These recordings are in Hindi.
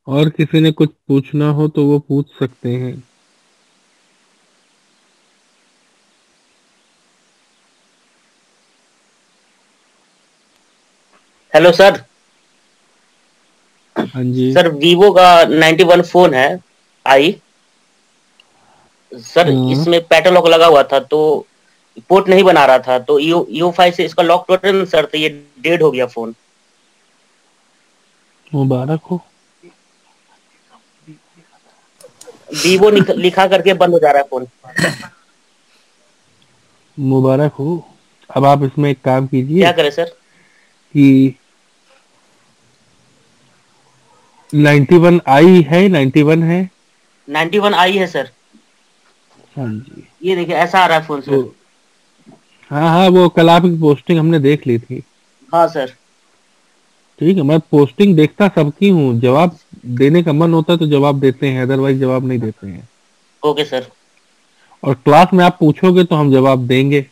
और किसी ने कुछ पूछना हो तो वो पूछ सकते हैं। Hello sir. हाँ जी। सर वीवो का 91 फोन है आई। सर हाँ, इसमें पैटर्न लॉक लगा हुआ था तो पोर्ट नहीं बना रहा था, तो यू 5 से इसका लॉक टोटल ना सर, तो ये डेड हो गया फोन। मुबारक हो। वीवो लिखा करके बंद हो जा रहा है फोन। मुबारक हो। अब आप इसमें एक काम कीजिए क्या करे सर? कि 91 आई है, 91 है। 91 आई है सर। हाँ जी। ये देखिए ऐसा आ रहा है फोन तो सर। हाँ हाँ, वो कल आपकी पोस्टिंग हमने देख ली थी। हाँ सर। ठीक है, मैं पोस्टिंग देखता सबकी हूँ, जवाब देने का मन होता है तो जवाब देते हैं, अदरवाइज जवाब नहीं देते हैं। Okay sir. और क्लास में आप पूछोगे तो हम जवाब देंगे।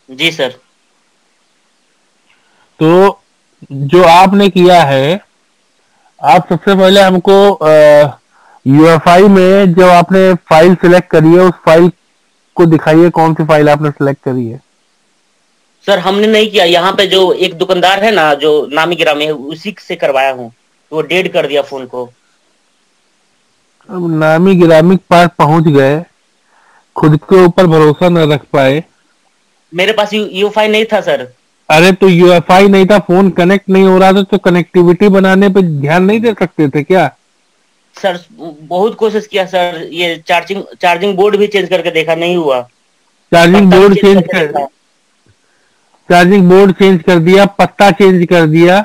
जी सर। तो जो आपने किया है, आप सबसे पहले हमको यूएफआई में जब आपने फाइल सिलेक्ट करी है, उस फाइल को दिखाइए, कौन सी फाइल आपने सिलेक्ट करी है। सर हमने नहीं किया, यहाँ पे जो एक दुकानदार है ना जो नामी गिरामी है उसी से करवाया हूँ, तो वो डेड कर दिया फोन को। अब नामी गिरामी के पास पहुंच गए, खुद के ऊपर भरोसा न रख पाए। मेरे पास यू 5 नहीं था सर। अरे तो यूएफआई नहीं था, फोन कनेक्ट नहीं हो रहा था, तो कनेक्टिविटी बनाने पे ध्यान नहीं दे सकते थे क्या। सर बहुत कोशिश किया सर, ये चार्जिंग बोर्ड भी चेंज करके देखा, नहीं हुआ। चार्जिंग पत्ता भी बोर्ड चेंज चेंज करके कर देखा। चार्जिंग बोर्ड चेंज कर दिया, पत्ता चेंज कर दिया।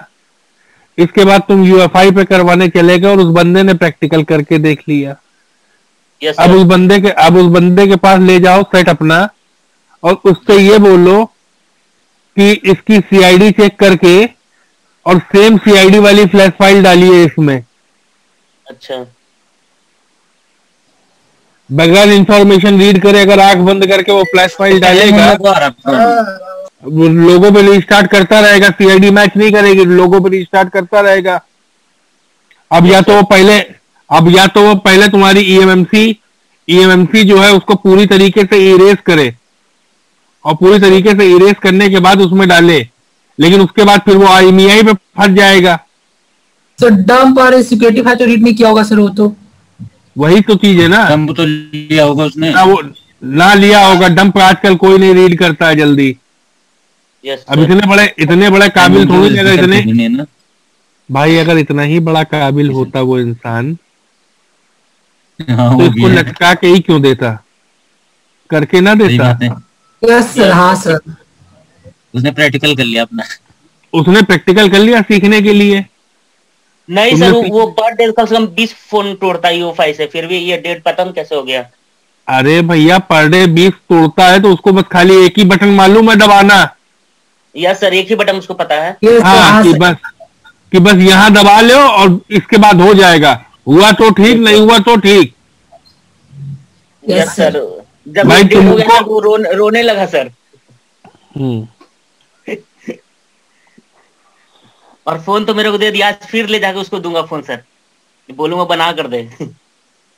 इसके बाद तुम यूएफआई पे करवाने चले गए और उस बंदे ने प्रैक्टिकल करके देख लिया। यस अब सर। उस बंदे के पास ले जाओ सेट अपना, और उससे जी ये सर। बोलो कि इसकी सीआईडी चेक करके और सेम सीआईडी वाली फ्लैश फाइल डालिए इसमें। अच्छा। बगैर इंफॉर्मेशन रीड करे अगर आंख बंद करके वो फ्लैश फाइल हैंग डालेगा, होने को आ रहा फोन। वो लोगों पे रिस्टार्ट करता रहेगा, सीआईडी मैच नहीं करेगी, लोगों पे रिस्टार्ट करता रहेगा। अब या यस तो वो सर। पहले अब या तो वो पहले तुम्हारी ईएमएमसी जो है उसको पूरी तरीके से इरेज करे, और पूरी यस सर। तरीके से इरेज करने के बाद उसमें डाले, लेकिन उसके बाद फिर वो आईएमईआई पे फंस जाएगा। सर डंप और सिक्योरिटी फाइल तो रीड नहीं किया होगा सर वो तो। वही तो चीज है ना। डंप तो लिया होगा उसने। ना वो ना लिया होगा डंप, आजकल कोई नहीं रीड करता है जल्दी। यस अब सर। इतने बड़े हैंग काबिल होने थोड़ी को नहीं, अगर करते इतने भी नहीं है ना। भाई अगर इतना ही बड़ा काबिल इसे- होता वो इंसान, हाँ तो वो भी इसको है। लटका के ही क्यों देता, करके ना सही देता। बात है। यस सर, यस हाँ सर। सर। उसने प्रैक्टिकल कर लिया अपना। उसने प्रैक्टिकल कर लिया सीखने के लिए। नहीं सर, तुमने वो सीख पर डे कम से कम 20 फोन तोड़ता है यू 5 से, फिर भी ये डेट पता नहीं कैसे हो गया। अरे भैया, पर डे 20 तोड़ता है तो उसको बस खाली एक ही बटन मालूम है दबाना। यस सर, एक ही बटन उसको पता है। यस सर, हाँ, हाँ कि सर। बस यहाँ दबा लो और इसके बाद हो जाएगा। हुआ तो ठीक, यस नहीं सर। हुआ तो ठीक। Yes yes sir. सर। जब ये भाई डेट हो गया तुमको ना तो वो रोने लगा सर। हम्म, और फोन तो मेरे को दे दिया, आज फिर ले जाके उसको दूंगा फोन सर, बोलूंगा बना कर दे।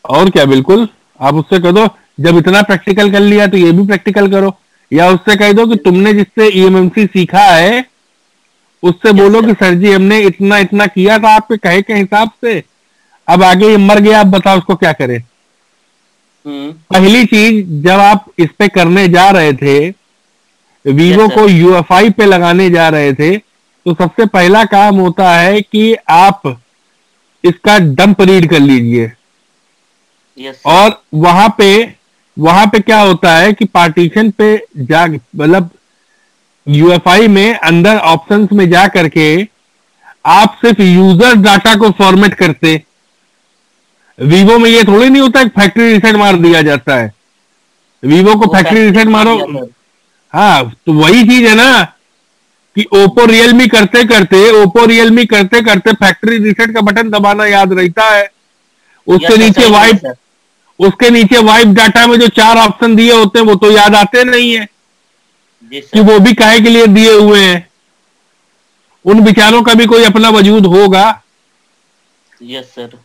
और क्या, बिल्कुल। आप उससे कह दो, जब इतना प्रैक्टिकल कर लिया तो ये भी प्रैक्टिकल करो। या उससे कह दो कि तुमने जिससे ईएमएमसी सीखा है, उससे यस बोलो कि सर। सर जी हमने इतना इतना किया था आपके कहे के हिसाब से, अब आगे ये मर गया, आप बताओ उसको क्या करें। हम्म। पहली चीज, जब आप इस पे करने जा रहे थे, यस वीवो को सर। यूएफआई पे लगाने जा रहे थे, तो सबसे पहला काम होता है कि आप इसका डंप रीड कर लीजिए। Yes sir. और वहां पे क्या होता है कि पार्टीशन पे जा, मतलब यूएफआई में अंदर ऑप्शंस में जा करके आप सिर्फ यूजर डाटा को फॉर्मेट करते। वीवो में ये थोड़ी नहीं होता, फैक्ट्री रीसेट मार दिया जाता है। वीवो को वो फैक्ट्री फैक्ट्री रीसेट मार मारो। दिया सर। हाँ, तो वही चीज है ना कि ओप्पो रियलमी करते करते फैक्ट्री रीसेट का बटन दबाना याद रहता है। उसके यस सर, नीचे सही बोले वाइप सर। उसके नीचे वाइप डाटा में जो 4 ऑप्शन दिए होते हैं वो तो याद आते नहीं है जी कि सर। वो भी काहे के लिए दिए हुए हैं। उन विचारों का भी कोई अपना वजूद होगा। Yes sir.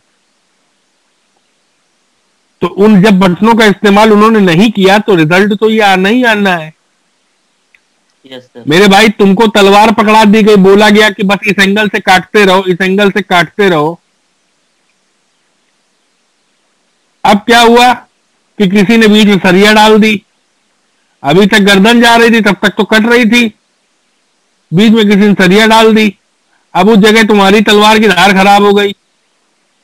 तो उन जब बटनों का इस्तेमाल उन्होंने नहीं किया तो रिजल्ट तो ये आना ही आना है। Yes sir. मेरे भाई तुमको तलवार पकड़ा दी गई, बोला गया कि बस इस एंगल से काटते रहो, इस एंगल से काटते रहो। अब क्या हुआ कि किसी ने बीच में सरिया डाल दी। अभी तक गर्दन जा रही थी, तब तक तो कट रही थी, बीच में किसी ने सरिया डाल दी। अब उस जगह तुम्हारी तलवार की धार खराब हो गई।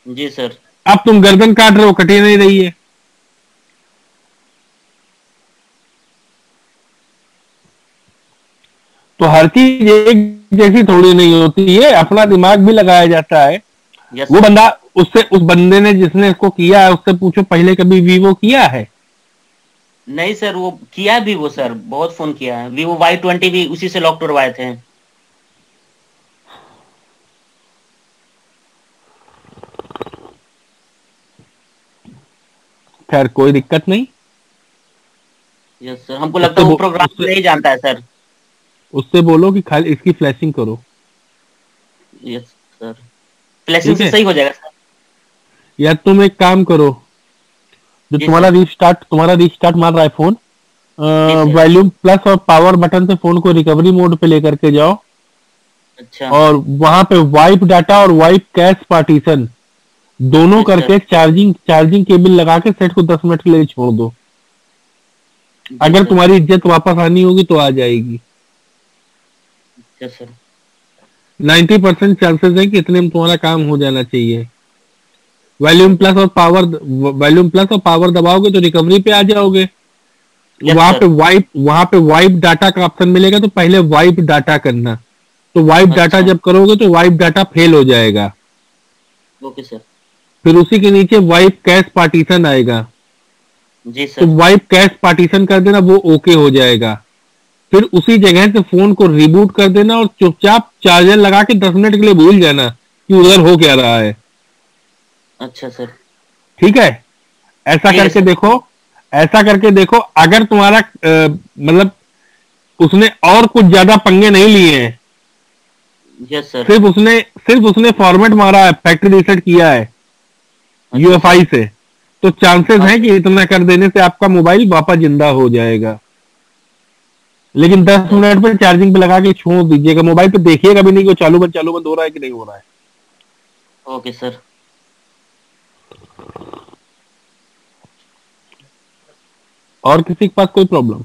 जी सर। अब तुम गर्दन काट रहे हो, कट ही नहीं रही है। तो हर चीज एक जैसी थोड़ी नहीं होती है, अपना दिमाग भी लगाया जाता है। यस वो सर। बंदा, उस बंदे ने जिसने इसको किया है उससे पूछो पहले कभी वीवो किया है? नहीं सर, वो किया भी, वो सर बहुत फोन किया है। Vivo Y20 भी उसी से लॉक टुरवाए थे। खैर कोई दिक्कत नहीं। यस सर, हमको लगता है वो प्रोग्राम नहीं जानता है सर। उससे बोलो कि खाली इसकी फ्लैशिंग करो। यस सर, फ्लैशिंग ठीक से है। सही हो जाएगा सर। या तुम एक काम करो, जो जी तुम्हारा रिस्टार्ट मार रहा है फोन, सर। वॉल्यूम प्लस और पावर बटन से फोन को रिकवरी मोड पे लेकर के जाओ, अच्छा। और वहां पे वाइप डाटा और वाइप कैश पार्टीशन दोनों अच्छा। करके चार्जिंग केबल लगा के सेट को 10 मिनट के लिए छोड़ दो। जी अगर सर। तुम्हारी इज्जत वापस आनी होगी तो आ जाएगी। Yes sir. 90% चांसेस है कि इतने में तुम्हारा काम हो जाना चाहिए। वॉल्यूम प्लस और पावर दबाओगे तो रिकवरी पे आ जाओगे। Yes, sir. वहां पे वाइप डाटा का ऑप्शन मिलेगा, तो पहले वाइप डाटा करना। तो वाइप डाटा अच्छा। जब करोगे तो वाइप डाटा फेल हो जाएगा। Okay sir. फिर उसी के नीचे वाइप कैश पार्टीशन आएगा, जी तो सर। वाइप कैश पार्टीशन कर देना, वो ओके हो जाएगा। फिर उसी जगह से फोन को रिबूट कर देना और चुपचाप चार्जर लगा के 10 मिनट के लिए भूल जाना कि उधर हो क्या रहा है। अच्छा सर। ठीक है, ऐसा ठीक है करके सर। देखो। ऐसा करके देखो, अगर तुम्हारा मतलब उसने और कुछ ज्यादा पंगे नहीं लिए हैं, यस सर। सिर्फ उसने फॉर्मेट मारा है, फैक्ट्री रीसेट किया है यूएफआई से, तो चांसेस हैं कि इतना कर देने से आपका मोबाइल वापस जिंदा हो जाएगा। लेकिन 10 मिनट पे चार्जिंग पे लगा के छोड़ दीजिएगा, मोबाइल पे देखिएगा भी नहीं कि वो चालू बंद हो रहा है कि नहीं हो रहा है। Okay sir. और किसी के पास कोई प्रॉब्लम?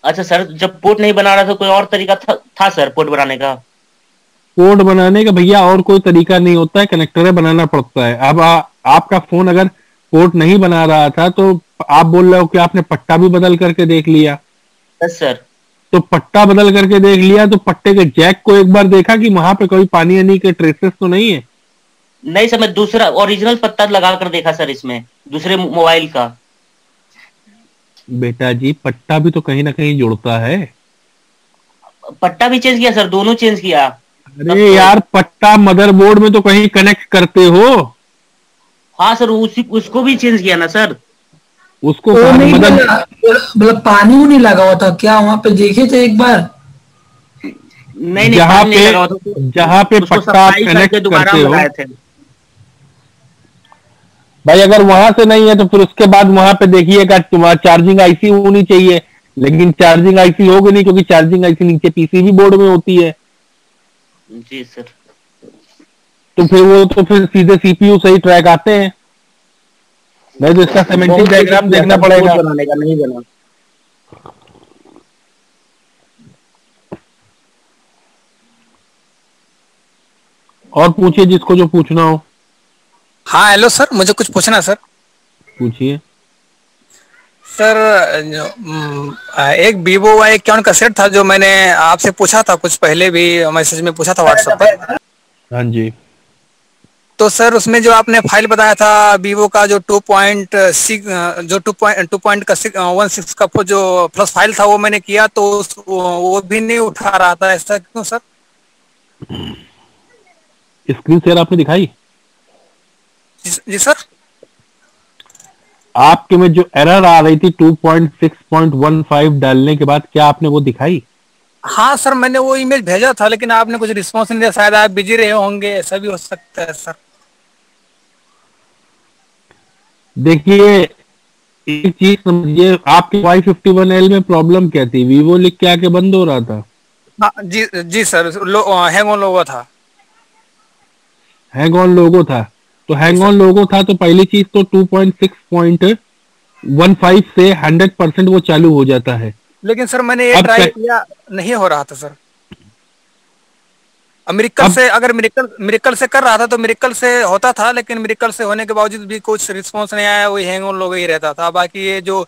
अच्छा सर, जब पोर्ट नहीं बना रहा था कोई और तरीका था सर पोर्ट बनाने का? पोर्ट बनाने का भैया और कोई तरीका नहीं होता है, कनेक्टर बनाना पड़ता है। अब आपका फोन अगर पोर्ट नहीं बना रहा था तो आप बोल रहे हो कि आपने पट्टा भी बदल करके देख लिया। Yes sir. तो पट्टा बदल करके देख लिया तो पट्टे के जैक को एक बार देखा कि वहां पे कोई पानी आनी के ट्रेसेस तो नहीं है? नहीं सर, मैं दूसरा ओरिजिनल पत्ता लगा कर देखा सर, इसमें दूसरे मोबाइल का। बेटा जी, पट्टा भी तो कहीं ना कहीं जुड़ता है। पट्टा भी चेंज किया सर, दोनों चेंज किया। अरे यार, पट्टा मदरबोर्ड में तो कहीं कनेक्ट करते हो। हाँ सर, उसको भी चेंज किया ना सर। उसको वो नहीं मदर मतलब पानी नहीं लगा हुआ था क्या वहां पे? देखे थे एक बार? नहीं जहाँ पानी नहीं पे लगा हुआ था, जहाँ पे उसको पट्टा सफाई कनेक्ट करके दोबारा करते हो लगाए थे। भाई, अगर वहां से नहीं है तो फिर उसके बाद वहां पे देखिएगा, तुम्हारा चार्जिंग आईसी होनी चाहिए, लेकिन चार्जिंग आईसी होगी नहीं, क्योंकि चार्जिंग आईसी नीचे पीसीबी बोर्ड में होती है। जी सर। तो फिर सीधे सीपीयू सही ट्रैक आते हैं, नहीं तो इसका सेमेंटिक डायग्राम देखना पड़ेगा। बनाने का नहीं बना। और पूछिए जिसको जो पूछना हो। हाँ हेलो सर, मुझे कुछ पूछना सर। पूछिए। सर एक वीवो Y51 का सेट था जो मैंने आपसे पूछा था, कुछ पहले भी मैसेज में पूछा था व्हाट्सएप पर। हाँ जी। तो सर उसमें जो आपने फाइल बताया था वीवो का, जो 2.6 जो 2.16 का जो प्लस फाइल था, वो मैंने किया तो वो भी नहीं उठा रहा था, ऐसा क्यों सर? स्क्रीन शेयर आपने दिखाई? जी सर। आपके में जो एरर आ रही थी 2.6.15 डालने के बाद, क्या आपने वो दिखाई? हाँ सर, मैंने वो ईमेल भेजा था लेकिन आपने कुछ रिस्पॉन्स नहीं दिया, शायद आप बिजी रहे होंगे, ऐसा भी हो सकता है सर। देखिए, एक चीज समझिए, आपके Y51L में प्रॉब्लम क्या थी? वीवो लिख के आके बंद हो रहा था? हाँ जी जी सर, हैंग ऑन लोगो था। हैंग ऑन लोगो था? तो जी हैंग सर। ऑन लोगो था तो पहली चीज तो 2.6.15 से 100% वो चालू हो जाता है। लेकिन सर मैंने ये अब ट्राई किया, नहीं हो रहा था सर। मिरेकल अब से, अगर मिरेकल से कर रहा था तो मिरेकल से होता था, लेकिन मिरेकल से होने के बावजूद भी कुछ रिस्पॉन्स नहीं आया, वही हैंग ऑन लोगो ही रहता था। बाकी ये जो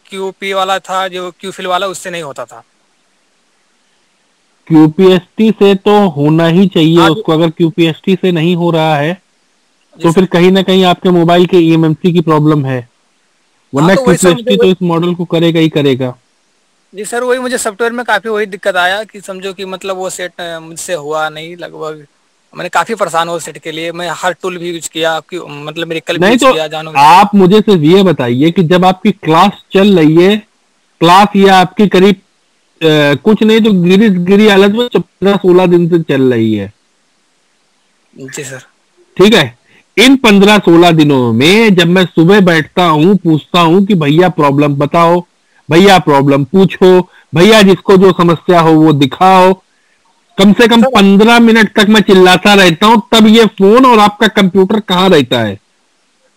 क्यूपी वाला था, जो क्यूफिल वाला, उससे नहीं होता था। क्यूपीएसटी से तो होना ही चाहिए हाँ उसको। अगर क्यूपीएसटी से नहीं हो रहा है जी तो फिर सर। कहीं ना कहीं आपके मोबाइल के ईएमएमसी की प्रॉब्लम है, हाँ वरना तो वही सर क्यूपीएसटी तो इस मॉडल को करेगा ही करेगा। जी सर, वही मुझे सॉफ्टवेयर में काफी वही दिक्कत आया कि समझो कि मतलब वो सेट मुझसे हुआ नहीं लगभग। मैंने काफी परेशान हुआ सेट के लिए, मैं हर टूल भी यूज किया, मतलब मेरिकल भी नहीं यूज तो किया, जानो। आप मुझे सिर्फ ये बताइए कि जब आपकी क्लास चल रही है, क्लास या आपकी करीब कुछ नहीं तो गिरी हालत में 15-16 दिन से चल रही है, जी सर। ठीक है? इन 15-16 दिनों में जब मैं सुबह बैठता हूं, पूछता हूं कि भैया प्रॉब्लम बताओ, भैया प्रॉब्लम पूछो, भैया जिसको जो समस्या हो वो दिखाओ, कम से कम सर 15 मिनट तक मैं चिल्लाता रहता हूं, तब ये फोन और आपका कंप्यूटर कहां रहता है?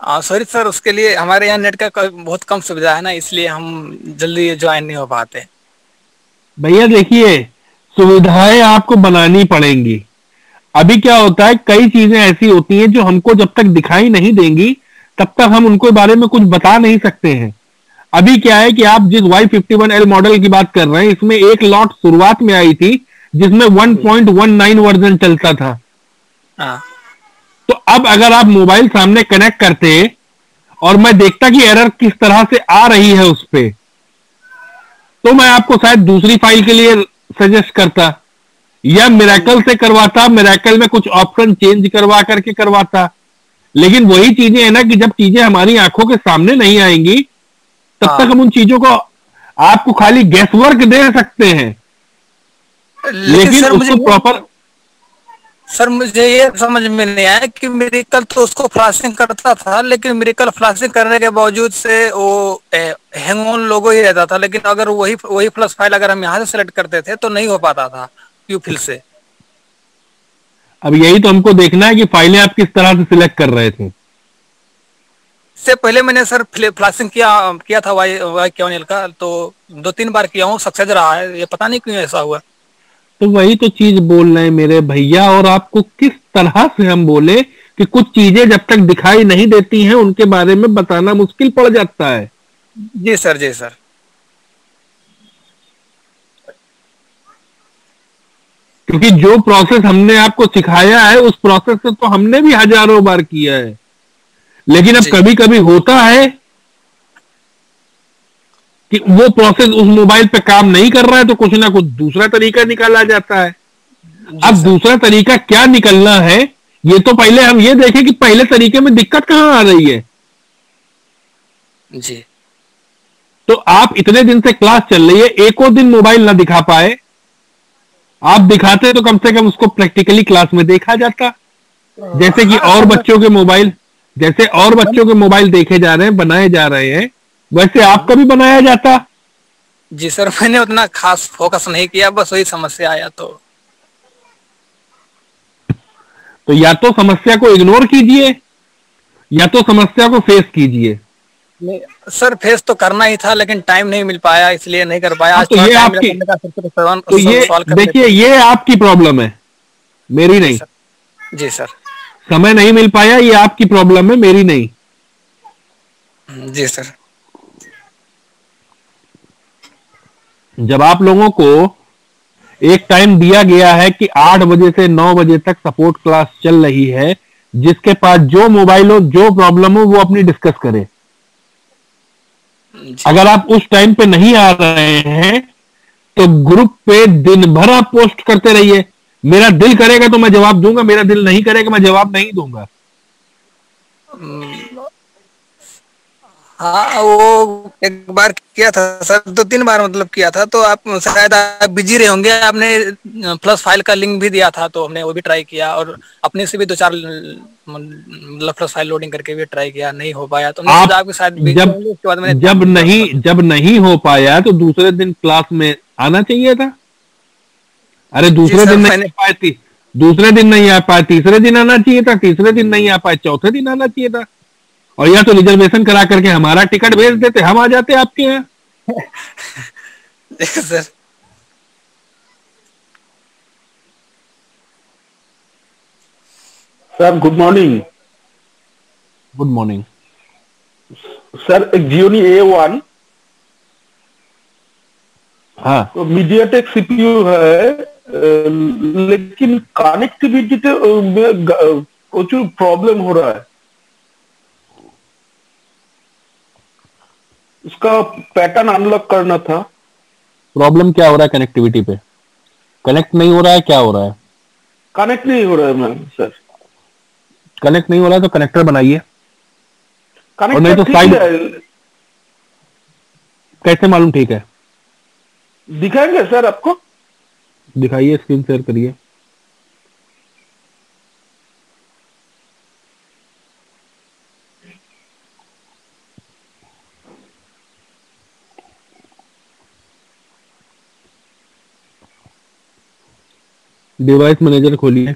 सॉरी सर, उसके लिए हमारे यहाँ नेट का बहुत कम सुविधा है ना, इसलिए हम जल्दी ज्वाइन नहीं हो पाते। भैया देखिए, सुविधाएं आपको बनानी पड़ेंगी। अभी क्या होता है, कई चीजें ऐसी होती हैं जो हमको जब तक दिखाई नहीं देंगी तब तक हम उनके बारे में कुछ बता नहीं सकते हैं। अभी क्या है कि आप जिस Y51L मॉडल की बात कर रहे हैं, इसमें एक लॉट शुरुआत में आई थी जिसमें 1.19 वर्जन चलता था। हाँ तो अब अगर आप मोबाइल सामने कनेक्ट करते और मैं देखता कि एरर किस तरह से आ रही है उस पे, तो मैं आपको शायद दूसरी फाइल के लिए सजेस्ट करता या मिरेकल से करवाता, मिरेकल में कुछ ऑप्शन चेंज करवा करके करवाता। लेकिन वही चीजें है ना कि जब चीजें हमारी आंखों के सामने नहीं आएंगी तब तक हम उन चीजों को आपको खाली गैस वर्क दे सकते हैं, लेकिन सर उसको प्रॉपर। सर मुझे ये समझ में नहीं आया कि मिरेकल तो उसको फ्लैशिंग करता था, लेकिन मिरेकल फ्लैशिंग करने के बावजूद से वो हैंग ऑन लोगो ही रहता था। लेकिन अगर वही वही फ्लश फाइल अगर हम यहाँ से सेलेक्ट करते थे तो नहीं हो पाता था क्यू फिल से। अब यही तो हमको देखना है कि फाइलें आप किस तरह से सिलेक्ट कर रहे थे। इससे पहले मैंने सर फ्लैशिंग किया किया था Y51L का, तो 2-3 बार किया हूँ, सक्सेस रहा है। ये पता नहीं क्यों ऐसा हुआ। तो वही तो चीज बोल रहे हैं मेरे भैया, और आपको किस तरह से हम बोले कि कुछ चीजें जब तक दिखाई नहीं देती हैं उनके बारे में बताना मुश्किल पड़ जाता है। जी सर, जी सर। क्योंकि जो प्रोसेस हमने आपको सिखाया है उस प्रोसेस से तो हमने भी हजारों बार किया है, लेकिन अब कभी कभी होता है कि वो प्रोसेस उस मोबाइल पे काम नहीं कर रहा है तो कुछ ना कुछ दूसरा तरीका निकाला जाता है। अब दूसरा तरीका क्या निकलना है, ये तो पहले हम ये देखें कि पहले तरीके में दिक्कत कहां आ रही है। जी। तो आप इतने दिन से क्लास चल रही है, एको दिन मोबाइल ना दिखा पाए, आप दिखाते तो कम से कम उसको प्रैक्टिकली क्लास में देखा जाता। जैसे कि और बच्चों के मोबाइल, जैसे और बच्चों के मोबाइल देखे जा रहे हैं, बनाए जा रहे हैं, वैसे आपका भी बनाया जाता। जी सर, मैंने उतना खास फोकस नहीं किया, बस वही समस्या आया तो या तो समस्या को इग्नोर कीजिए या तो समस्या को फेस कीजिए। सर फेस तो करना ही था, लेकिन टाइम नहीं मिल पाया, इसलिए नहीं कर पाया। आज तो ये टाइम आपकी, तो तो ये देखिए, ये आपकी प्रॉब्लम है, मेरी नहीं। जी सर। समय नहीं मिल पाया, ये आपकी प्रॉब्लम है, मेरी नहीं। जी सर। जब आप लोगों को एक टाइम दिया गया है कि 8 बजे से 9 बजे तक सपोर्ट क्लास चल रही है, जिसके पास जो मोबाइल हो, जो प्रॉब्लम हो, वो अपनी डिस्कस करे। अगर आप उस टाइम पे नहीं आ रहे हैं तो ग्रुप पे दिन भर आप पोस्ट करते रहिए। मेरा दिल करेगा तो मैं जवाब दूंगा, मेरा दिल नहीं करेगा मैं जवाब नहीं दूंगा। हाँ वो एक बार किया था सर, 2-3 बार मतलब किया था, तो आप शायद आप बिजी रहे होंगे, आपने प्लस फाइल का लिंक भी दिया था तो हमने वो भी ट्राई किया, और अपने से भी 2-4 मतलब प्लस फाइल लोडिंग करके भी ट्राई किया, नहीं हो पाया, तो हमने सोचा आपके साथ बिजी होंगे, उसके बाद मैंने जब नहीं हो पाया तो दूसरे दिन क्लास में आना चाहिए था। अरे दूसरे दिन नहीं आ पाए थी, दूसरे दिन नहीं आ पाए, तीसरे दिन आना चाहिए था, तीसरे दिन नहीं आ पाए, चौथे दिन आना चाहिए था, और या तो रिजर्वेशन करा करके हमारा टिकट भेज देते, हम आ जाते आपके यहाँ। Sir sir good morning. Good morning sir, एक Xiaomi A1, हाँ तो मीडियाटेक सीपीयू है, लेकिन कनेक्टिविटी में कुछ प्रॉब्लम हो रहा है, उसका पैटर्न अनलॉक करना था। प्रॉब्लम क्या हो रहा है कनेक्टिविटी पे? कनेक्ट नहीं हो रहा है, क्या हो रहा है? कनेक्ट नहीं हो रहा है मैम सर। कनेक्ट नहीं हो रहा है तो कनेक्टर बनाइए, और नहीं कनेक्टर तो ठीक साइड है, कैसे मालूम ठीक है? दिखाएंगे सर आपको। दिखाइए, स्क्रीन शेयर करिए। डिवाइस मैनेजर खोलिए।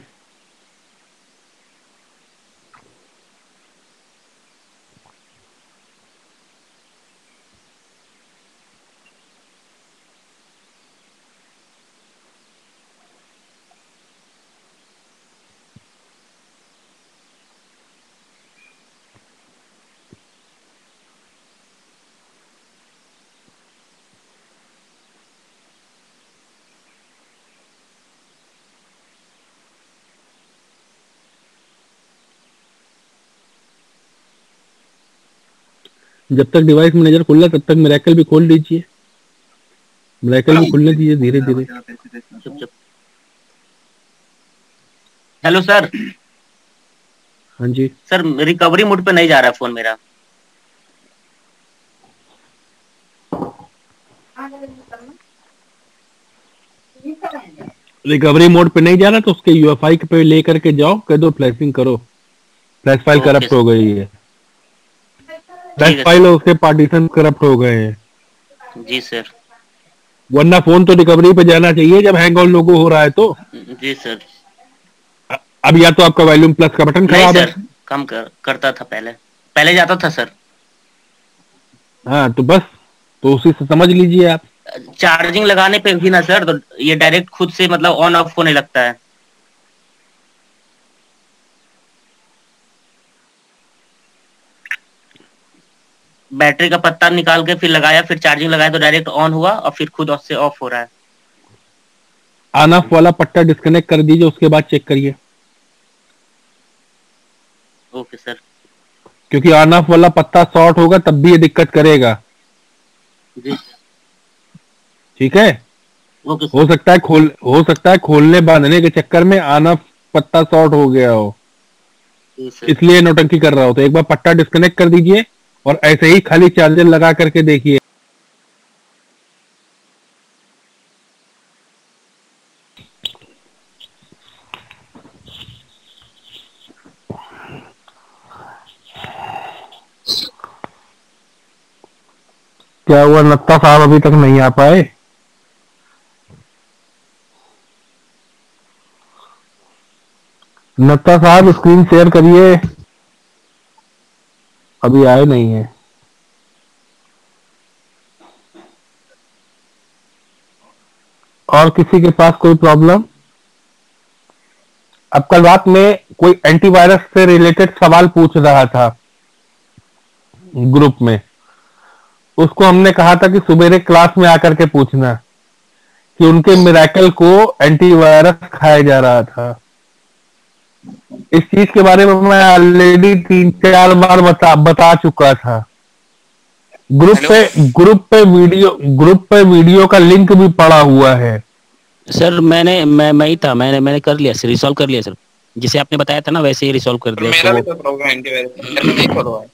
जब तक डिवाइस मैनेजर खुल रहा है तब तक मिरेकल भी खोल लीजिए। मिरेकल भी खुलने दीजिए धीरे धीरे। Hello sir. हाँ जी सर, रिकवरी मोड पे नहीं जा रहा है फोन मेरा। रिकवरी मोड पे नहीं जा रहा तो उसके यूएफआई पे ले करके जाओ, कह दो फ्लैशिंग करो, फ्लैश फाइल करप्ट हो गई है, फ्लैश फाइल और उसके पार्टीशन करप्ट हो गए हैं। जी सर। वरना फोन तो रिकवरी पे जाना चाहिए जब हैंग ऑन लोगो हो रहा है तो। जी सर। अब या तो आपका वॉल्यूम प्लस का बटन खराब है। कम करता था पहले जाता था सर। हाँ तो बस, तो उसी से समझ लीजिए आप। चार्जिंग लगाने पे भी ना सर, तो ये डायरेक्ट खुद से मतलब ऑन ऑफ होने लगता है। बैटरी का पत्ता निकाल के फिर लगाया, फिर चार्जिंग लगाया तो डायरेक्ट ऑन हुआ और फिर खुद से ऑफ हो रहा है। ऑन ऑफ वाला पट्टा डिस्कनेक्ट कर दीजिए, उसके बाद चेक करिए। Okay sir. क्योंकि ऑन ऑफ वाला पत्ता शॉर्ट होगा तब भी ये दिक्कत करेगा। जी ठीक है। ओके हो सकता है खोलने बांधने के चक्कर में ऑन ऑफ पत्ता शॉर्ट हो गया हो, इसलिए नौटंकी कर रहा हो। तो एक बार पट्टा डिस्कनेक्ट कर दीजिए और ऐसे ही खाली चार्जर लगा करके देखिए। क्या हुआ, नत्ता साहब अभी तक नहीं आ पाए? नत्ता साहब स्क्रीन शेयर करिए, अभी आए नहीं है। और किसी के पास कोई प्रॉब्लम? अब कल रात में कोई एंटीवायरस से रिलेटेड सवाल पूछ रहा था ग्रुप में, उसको हमने कहा था कि सुबेरे क्लास में आकर के पूछना कि उनके मिरेकल को एंटीवायरस खाया जा रहा था। इस चीज के बारे में मैं ऑलरेडी 3-4 बार बता चुका था। ग्रुप पे वीडियो का लिंक भी पड़ा हुआ है। सर मैं ही था, मैंने कर लिया सर, रिसॉल्व कर लिया सर, जिसे आपने बताया था ना वैसे ही रिसॉल्व कर दिया। मेरा भी तो प्रॉब्लम एंटीवायरस मेरा भी नहीं खोला है।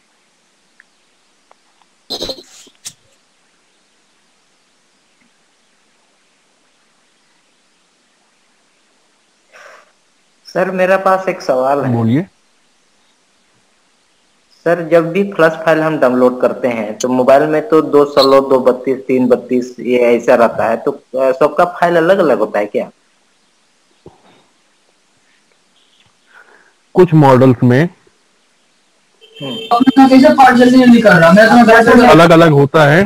सर मेरा पास एक सवाल है। बोलिए। सर जब भी फ्लश फाइल हम डाउनलोड करते हैं तो मोबाइल में तो 216, 232, 332 ये ऐसा रहता है, तो सबका फाइल अलग अलग होता है क्या? कुछ मॉडल्स में कैसे पार्ट जल्दी जल्दी कर रहा, मैं तो अलग अलग होता है,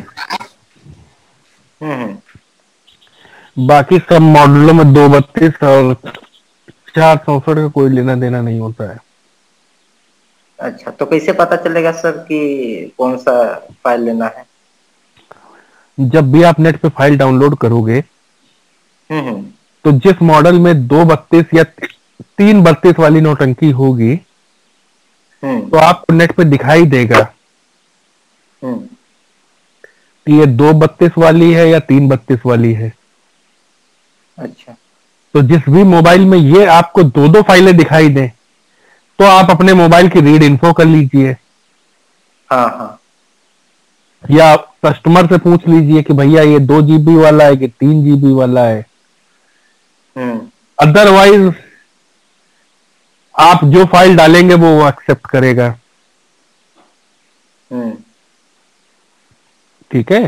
बाकी सब मॉडलों में 232 और 464 का कोई लेना देना नहीं होता है। अच्छा, तो कैसे पता चलेगा सर कि कौन सा फाइल लेना है? जब भी आप नेट पे फाइल डाउनलोड करोगे तो जिस मॉडल में 232 या 332 वाली नौटंकी होगी तो आपको नेट पे दिखाई देगा कि ये 232 वाली है या 332 वाली है। अच्छा, तो जिस भी मोबाइल में ये आपको दो दो फाइलें दिखाई दें तो आप अपने मोबाइल की रीड इन्फो कर लीजिए। हाँ हाँ, या कस्टमर से पूछ लीजिए कि भैया ये 2 GB वाला है कि 3 GB वाला है। अदरवाइज आप जो फाइल डालेंगे वो एक्सेप्ट करेगा। ठीक है।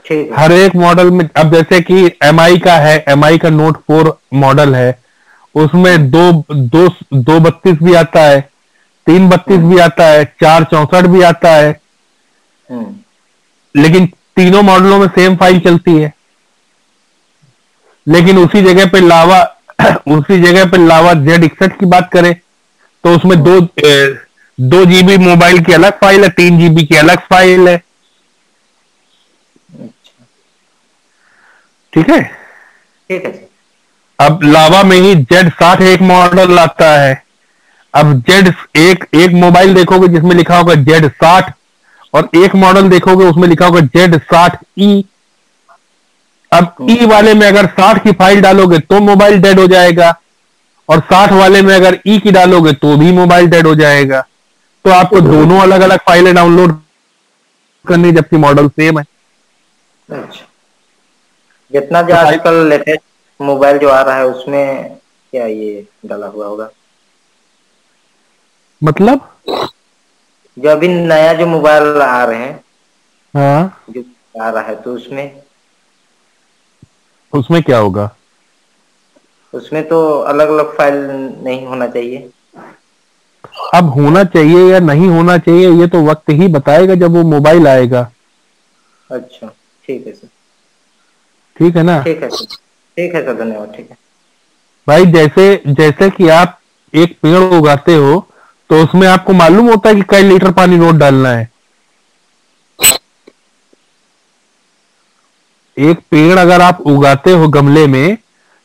ठीक है। हर एक मॉडल में, अब जैसे कि MI का है, MI का Note 4 मॉडल है, उसमें 232 भी आता है, 332 भी आता है, 464 भी आता है, लेकिन तीनों मॉडलों में सेम फाइल चलती है। लेकिन उसी जगह पे लावा Z61 की बात करें तो उसमें 2 GB मोबाइल की अलग फाइल है, 3 GB की अलग फाइल है। ठीक है। ठीक है। अब लावा में ही Z60 एक मॉडल आता है। अब एक मोबाइल देखोगे जिसमें लिखा होगा Z60 और एक मॉडल देखोगे उसमें लिखा होगा Z60E। अब E वाले में अगर 60 की फाइल डालोगे तो मोबाइल डेड हो जाएगा और 60 वाले में अगर E की डालोगे तो भी मोबाइल डेड हो जाएगा। तो आपको दोनों अलग अलग फाइलें डाउनलोड करनी जबकि मॉडल सेम है। अच्छा, जितना जो आजकल लेटेस्ट मोबाइल जो आ रहा है उसमें क्या ये डाला हुआ होगा? मतलब जो अभी नया जो मोबाइल आ रहे हैं, हाँ, जो आ रहा है तो उसमें क्या होगा? उसमें तो अलग अलग फाइल नहीं होना चाहिए। अब होना चाहिए या नहीं होना चाहिए ये तो वक्त ही बताएगा जब वो मोबाइल आएगा। अच्छा, ठीक है सर। ठीक है ना? ठीक है सर, ठीक है सर, धन्यवाद। ठीक है भाई, जैसे कि आप एक पेड़ उगाते हो तो उसमें आपको मालूम होता है कि कई लीटर पानी रोज डालना है। एक पेड़ अगर आप उगाते हो गमले में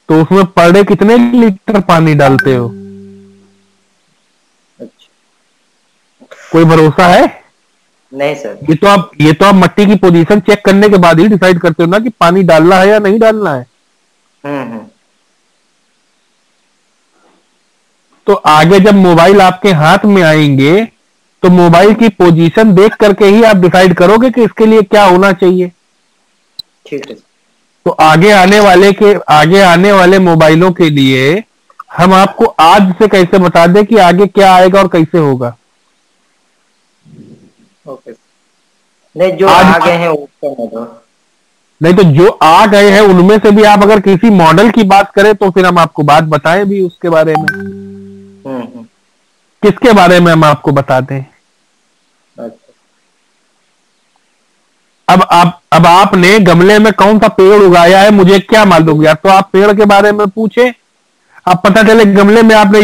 तो उसमें पर डे कितने लीटर पानी डालते हो? कोई भरोसा है? नहीं सर। ये तो आप मट्टी की पोजीशन चेक करने के बाद ही डिसाइड करते हो ना कि पानी डालना है या नहीं डालना है। तो आगे जब मोबाइल आपके हाथ में आएंगे तो मोबाइल की पोजीशन देख करके ही आप डिसाइड करोगे कि इसके लिए क्या होना चाहिए। ठीक है। तो आगे आने वाले मोबाइलों के लिए हम आपको आज से कैसे बता दें कि आगे क्या आएगा और कैसे होगा? ओके। नहीं, जो आ गए हैं उसका नहीं तो जो आ गए हैं उनमें से भी आप अगर किसी मॉडल की बात करें तो फिर हम आपको बात बताएं भी उसके बारे में। किसके बारे में हम आपको बताते हैं? अब आपने गमले में कौन सा पेड़ उगाया है मुझे क्या मालूम? या तो आप पेड़ के बारे में पूछे, अब पता चले गमले में आपने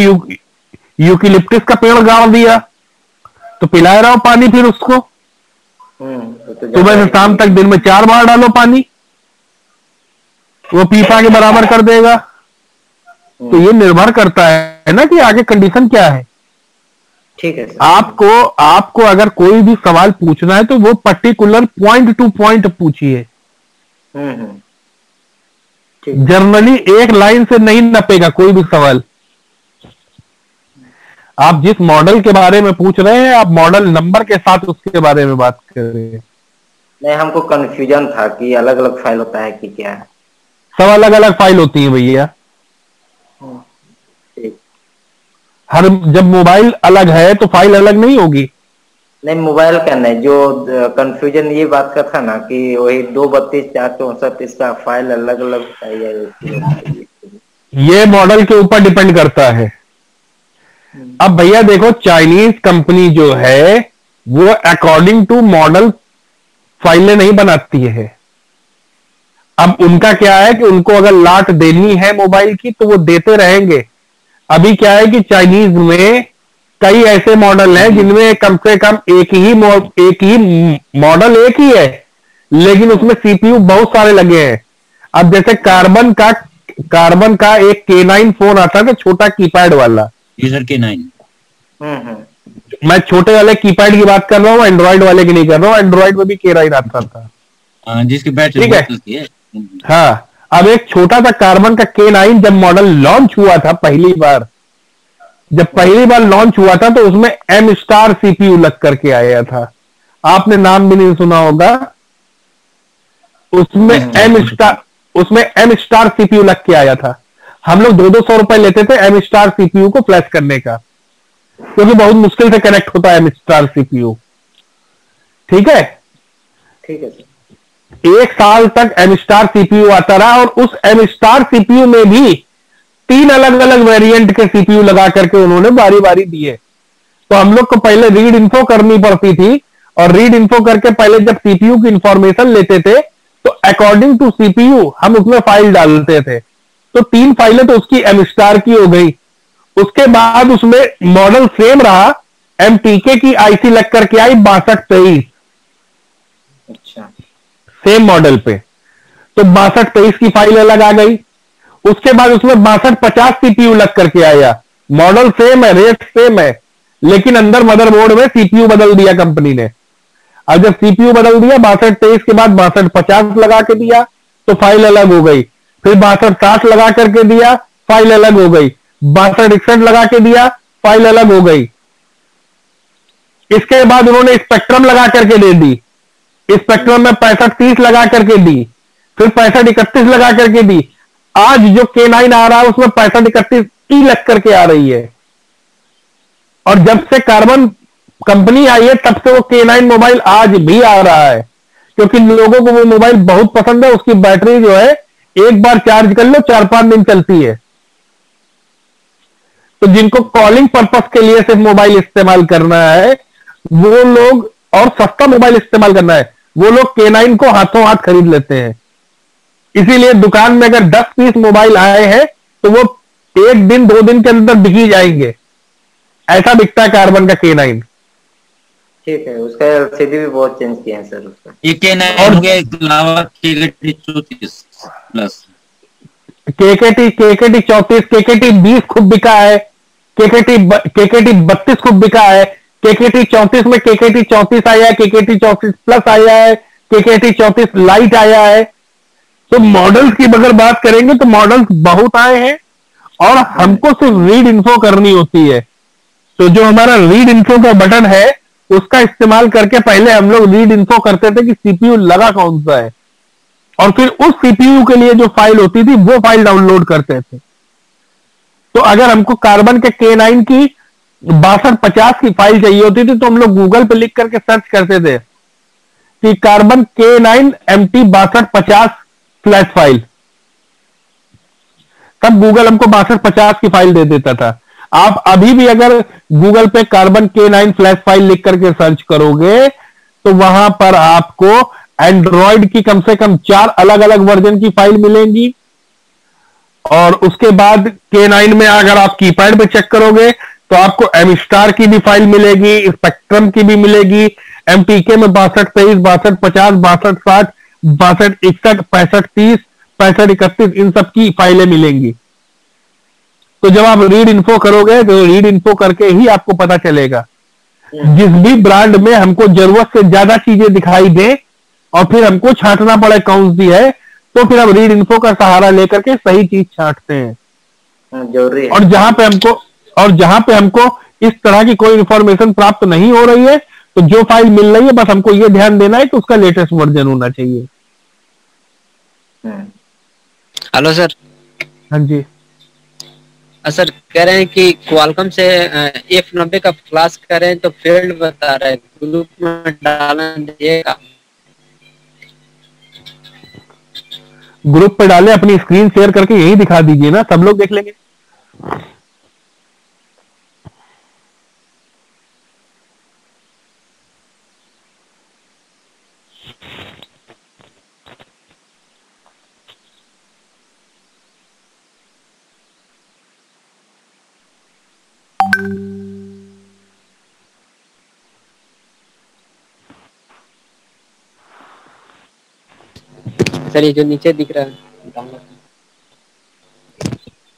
यूकेलिप्टस का पेड़ गाड़ दिया तो पिलाए रहो पानी फिर उसको सुबह से शाम तक, दिन में 4 बार डालो पानी, वो पीपा के बराबर कर देगा। तो ये निर्भर करता है ना कि आगे कंडीशन क्या है। ठीक है सर। आपको अगर कोई भी सवाल पूछना है तो वो पर्टिकुलर पॉइंट टू पॉइंट पूछिए। जर्नली एक लाइन से नहीं नपेगा कोई भी सवाल। आप जिस मॉडल के बारे में पूछ रहे हैं, आप मॉडल नंबर के साथ उसके बारे में बात कर रहे हैं। नहीं, हमको कंफ्यूजन था कि अलग अलग फाइल होता है कि क्या है। सब अलग अलग फाइल होती है भैया। ठीक। हर जब मोबाइल अलग है तो फाइल अलग नहीं होगी। नहीं, मोबाइल का नहीं, जो कंफ्यूजन ये बात का था ना कि वही 232 464 इसका फाइल अलग अलग चाहिए। ये मॉडल के ऊपर डिपेंड करता है। अब भैया देखो, चाइनीज कंपनी जो है वो अकॉर्डिंग टू मॉडल फाइलें नहीं बनाती है। अब उनका क्या है कि उनको अगर लाट देनी है मोबाइल की तो वो देते रहेंगे। अभी क्या है कि चाइनीज में कई ऐसे मॉडल हैं जिनमें कम से कम एक ही मॉडल एक ही है, लेकिन उसमें सीपीयू बहुत सारे लगे हैं। अब जैसे कार्बन का एक K9 फोन आता था, छोटा कीपैड वाला, यूजर K9। मैं छोटे वाले कीपैड की बात कर रहा हूँ, एंड्रॉइड वाले की नहीं कर रहा हूँ। एंड्रॉइड में भी K9 आता था, जिसकी बैटरी ठीक है। हाँ, अब एक छोटा सा कार्बन का K9 जब मॉडल लॉन्च हुआ था पहली बार लॉन्च हुआ था तो उसमें M स्टार सीपीयू लग करके आया था। आपने नाम भी नहीं सुना होगा। उसमें M स्टार सीपीयू लग के आया था। हम लोग 200-200 रुपए लेते थे M स्टार सीपीयू को फ्लैश करने का, क्योंकि बहुत मुश्किल से कनेक्ट होता है M स्टार सीपीयू। ठीक है सर। 1 साल तक M स्टार सीपीयू आता रहा और उस M स्टार सीपीयू में भी 3 अलग अलग वेरिएंट के सीपीयू लगा करके उन्होंने बारी बारी दिए। तो हम लोग को पहले रीड इन्फो करनी पड़ती थी, और रीड इन्फो करके पहले जब सीपीयू की इंफॉर्मेशन लेते थे तो अकॉर्डिंग टू सीपीयू हम उसमें फाइल डालते थे। तो 3 फाइलें तो उसकी M स्टार की हो गई। उसके बाद उसमें मॉडल सेम रहा, MTK की आईसी लग करके आई 6223। अच्छा, सेम मॉडल पे तो 6223 की फाइल अलग आ गई। उसके बाद उसमें 6250 सीपीयू लग करके आया। मॉडल सेम है, रेट सेम है, लेकिन अंदर मदरबोर्ड में सीपीयू बदल दिया कंपनी ने। अब जब सीपीयू बदल दिया, 6223 के बाद 6250 लगा के दिया तो फाइल अलग हो गई। फिर 6260 लगा करके दिया, फाइल अलग हो गई। 6261 लगा के दिया, फाइल अलग हो गई। इसके बाद उन्होंने स्पेक्ट्रम लगा करके दे दी। स्पेक्ट्रम में 6530 लगा करके दी, फिर 6531 लगा करके दी। आज जो K9 आ रहा है उसमें 6531 ई लग करके आ रही है। और जब से कार्बन कंपनी आई है तब से वो K9 मोबाइल आज भी आ रहा है, क्योंकि लोगों को वो मोबाइल बहुत पसंद है। उसकी बैटरी जो है एक बार चार्ज कर लो 4-5 दिन चलती है। तो जिनको कॉलिंग पर्पस के लिए सिर्फ मोबाइल इस्तेमाल करना है वो लोग, और सस्ता मोबाइल इस्तेमाल करना है, वो लोग K9 को हाथों हाथ खरीद लेते हैं। इसीलिए दुकान में अगर 10 पीस मोबाइल आए हैं तो वो 1 दिन 2 दिन के अंदर बिक ही जाएंगे। ऐसा बिकता है कार्बन का K9। ठीक है, उसका एलसीडी भी बहुत चेंज किया है सर उसका। ये K9 हो गया, इसके अलावा KKT 34 प्लस, KKT 34, KKT 20 खूब बिका है, KKT 32 खूब बिका है। KKT 34 में KKT 34 आया है, KKT 34 प्लस आया है, KKT 34 लाइट आया है। तो मॉडल्स की अगर बात करेंगे तो मॉडल्स बहुत आए हैं, और हमको सिर्फ रीड इन्फो करनी होती है। तो जो हमारा रीड इन्फो का बटन है उसका इस्तेमाल करके पहले हम लोग रीड इन्फो करते थे कि सीपीयू लगा कौन सा है, और फिर उस सीपीयू के लिए जो फाइल होती थी वो फाइल डाउनलोड करते थे। तो अगर हमको कार्बन के K9 की 6250 की फाइल चाहिए होती थी तो हम लोग गूगल पे लिख करके सर्च करते थे कि carbon K9 MT 6250 flash file, तब गूगल हमको 6250 की फाइल दे देता था। आप अभी भी अगर गूगल पे कार्बन K9 फ्लैश फाइल लिख करके सर्च करोगे तो वहां पर आपको एंड्रॉइड की कम से कम 4 अलग अलग वर्जन की फाइल मिलेंगी। और उसके बाद K9 में अगर आप कीपैड पे चेक करोगे तो आपको M स्टार की भी फाइल मिलेगी, स्पेक्ट्रम की भी मिलेगी, MTK में 6223, 6250, 6260, 6261, 6530, 6531 इन सब की फाइलें मिलेंगी। तो जब आप रीड इन्फो करोगे तो रीड इन्फो करके ही आपको पता चलेगा। जिस भी ब्रांड में हमको जरूरत से ज्यादा चीजें दिखाई दे और फिर हमको छांटना पड़े कौन सी है, तो फिर हम रीड इन्फो का सहारा लेकर के सही चीज छांटते हैं। जरूरी है। और जहां पे हमको इस तरह की कोई इंफॉर्मेशन प्राप्त नहीं हो रही है, तो जो फाइल मिल रही है बस हमको ये ध्यान देना है कि उसका लेटेस्ट वर्जन होना चाहिए। Hello sir. हाँ जी सर कह रहे हैं कि क्वालकॉम से F90 का फ्लैश करें तो फेल्ड बता रहा है, ग्रुप में डालना दिएगा। ग्रुप पे डाले, अपनी स्क्रीन शेयर करके यही दिखा दीजिए ना, सब लोग देख लेंगे। सर ये जो नीचे दिख रहा है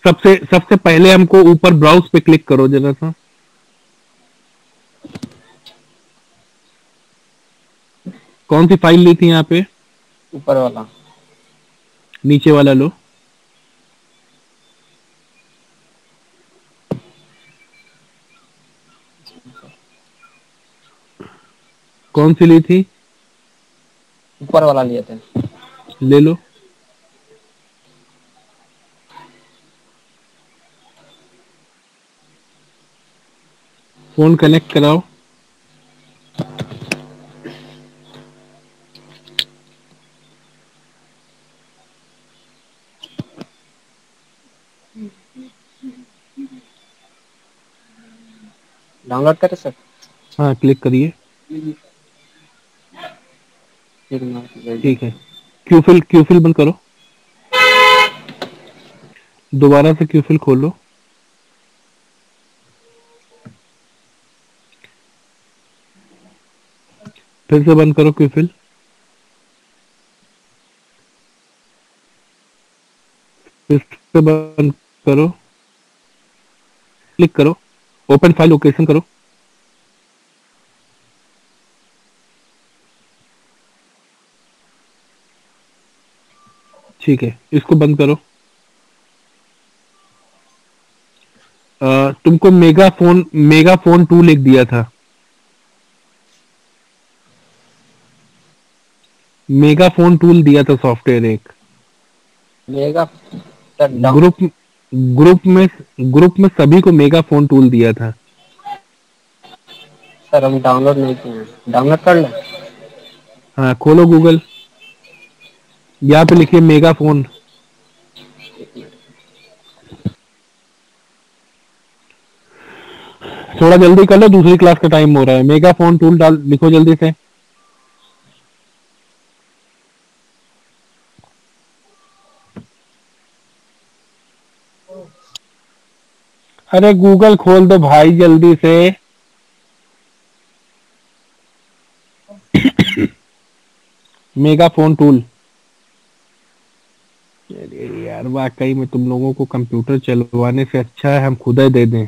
सबसे सबसे पहले हमको ऊपर ब्राउज पे क्लिक करो जरा सा। कौन सी फाइल ली थी यहाँ पे? ऊपर वाला। नीचे वाला लो। कौन सी ली थी? ऊपर वाला लिए थे। ले लो। फोन कनेक्ट कराओ। डाउनलोड करें सर? हाँ क्लिक करिए। ठीक है, क्यूफिल बंद करो, दोबारा से क्यूफिल खोलो। फिर से बंद करो क्यूफिल। फिर से बंद करो, क्लिक करो, ओपन फाइल लोकेशन करो। ठीक है, इसको बंद करो। तुमको मेगाफोन 2 लिख दिया था। मेगाफोन टूल दिया था सॉफ्टवेयर एक। मेगा ग्रुप में सभी को मेगाफोन टूल दिया था। सर हम डाउनलोड नहीं किए हैं, डाउनलोड कर लें? हाँ खोलो गूगल, यहाँ पे लिखिए मेगाफोन। थोड़ा जल्दी कर लो, दूसरी क्लास का टाइम हो रहा है। मेगाफोन टूल डाल लिखो जल्दी से। अरे गूगल खोल दो भाई जल्दी से। Megaphone tool. अरे यार वाकई में तुम लोगों को कंप्यूटर चलवाने से अच्छा है हम खुद ही दे दें।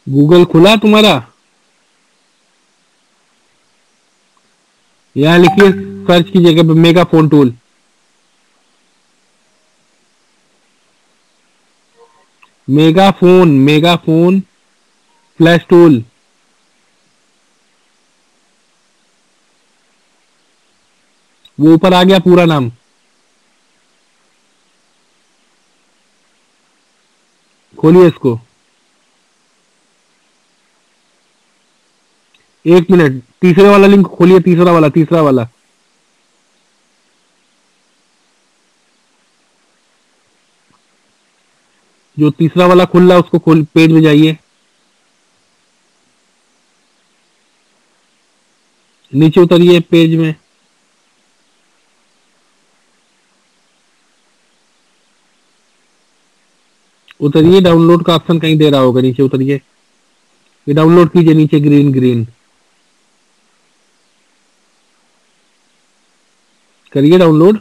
गूगल खुला तुम्हारा? यहाँ लिखिए सर्च की जगह पे megaphone tool. Megaphone flash tool. वो ऊपर आ गया पूरा नाम। खोलिए इसको। एक मिनट, तीसरे वाला लिंक खोलिए, तीसरा वाला। जो तीसरा वाला खुल रहा है उसको खोल, पेज में जाइए, नीचे उतरिए पेज में। उतरिए, डाउनलोड का ऑप्शन कहीं दे रहा होगा, नीचे उतरिए, ये डाउनलोड कीजिए, नीचे ग्रीन ग्रीन करिए डाउनलोड।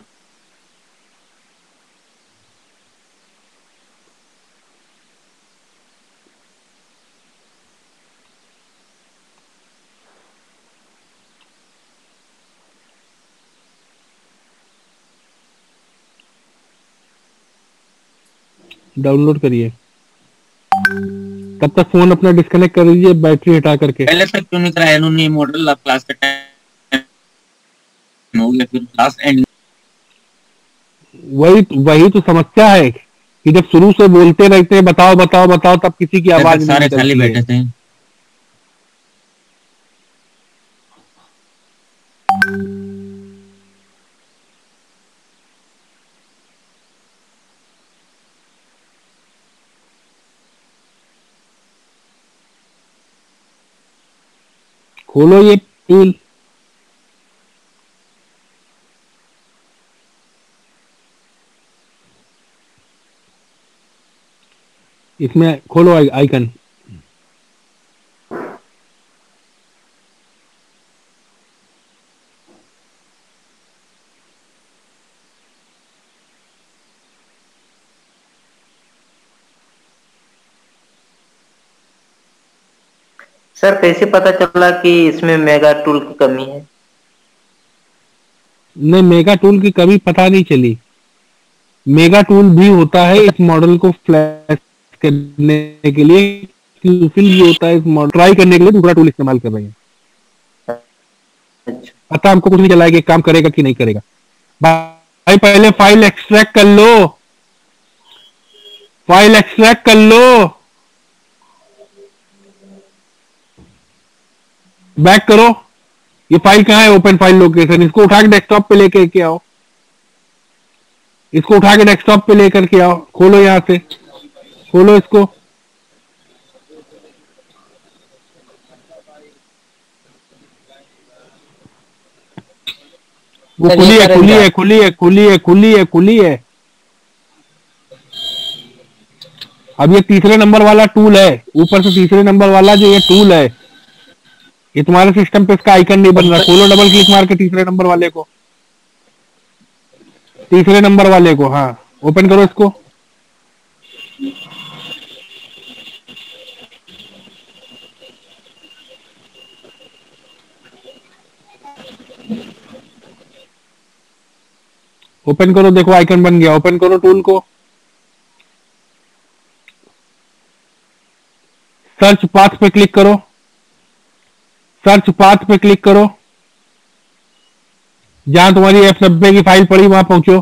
डाउनलोड करिए, तब तक फोन अपना डिस्कनेक्ट कर लीजिए बैटरी हटा करके। पहले तक क्यों नहीं कराया इन्होंने मॉडल? क्लास का टाइम हो गया, फिर क्लास एंड। वही तो समस्या है कि जब शुरू से बोलते रहते हैं बताओ बताओ बताओ, तब किसी की आवाज सारे नहीं खाली निकलती है। बैठे थे। खोलो ये टूल, इसमें खोलो आइकन। सर कैसे पता चला कि इसमें मेगा टूल की कमी है? नहीं, मेगा टूल की कभी पता नहीं चली। मेगा टूल भी होता है इस मॉडल को फ्लैश करने के लिए, फिल भी होता है इस मॉडल ट्राई करने के लिए, दूसरा टूल इस्तेमाल कर रहे हैं। पता हमको कुछ नहीं चला है कि काम करेगा कि नहीं करेगा। भाई पहले फाइल एक्सट्रैक्ट कर लो, फाइल एक्सट्रैक्ट कर लो, बैक करो। ये फाइल कहाँ है? Open file location. इसको उठा के डेस्कटॉप पे लेकर के आओ, इसको उठा के डेस्कटॉप पे लेकर के आओ। खोलो, यहां से खोलो इसको। वो खुली है खुली है खुली है खुली है खुली है खुली है। अब ये तीसरे नंबर वाला टूल है, ऊपर से तीसरे नंबर वाला जो ये टूल है, ये तुम्हारे सिस्टम पे इसका आइकन नहीं बन रहा। खोलो, डबल क्लिक मार के तीसरे नंबर वाले को, तीसरे नंबर वाले को, हाँ ओपन करो इसको। ओपन करो, देखो आइकन बन गया। ओपन करो टूल को, सर्च पाथ पे क्लिक करो, सर्च पाथ पे क्लिक करो, जहां तुम्हारी F90 की फाइल पड़ी वहां पहुंचो,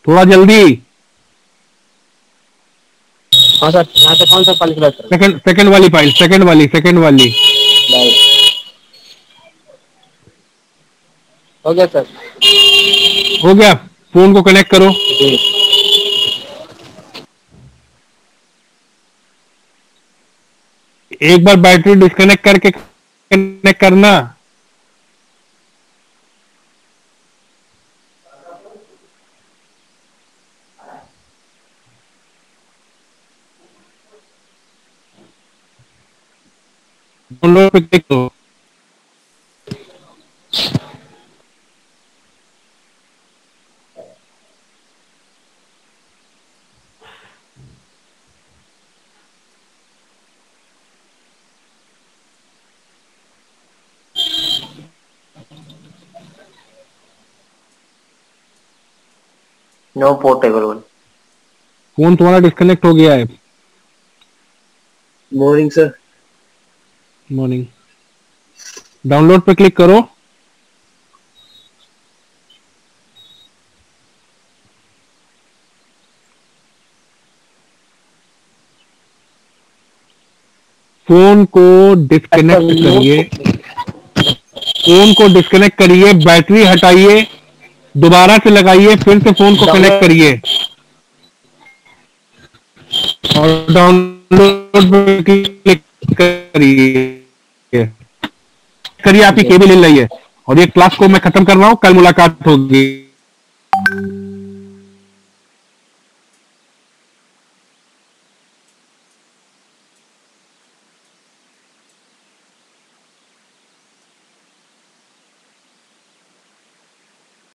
थोड़ा जल्दी। हाँ सर, यहाँ पे कौन सा फाइल क्लियर करें? सेकंड वाली फाइल, सेकंड वाली। हो गया सर। हो गया, फोन को कनेक्ट करो। एक बार बैटरी डिस्कनेक्ट करके कनेक्ट करना। डाउनलोड पे क्लिक करो। No portable. फोन तुम्हारा डिस्कनेक्ट हो गया है। Morning sir. मॉर्निंग। डाउनलोड पे क्लिक करो। फोन को डिस्कनेक्ट करिए, फोन को डिस्कनेक्ट करिए, बैटरी हटाइए, दोबारा से लगाइए, फिर से फोन को कनेक्ट करिए और डाउनलोड पे क्लिक करिए। आपकी केबल हिल रही है और ये क्लास को मैं खत्म कर रहा हूं, कल मुलाकात होगी।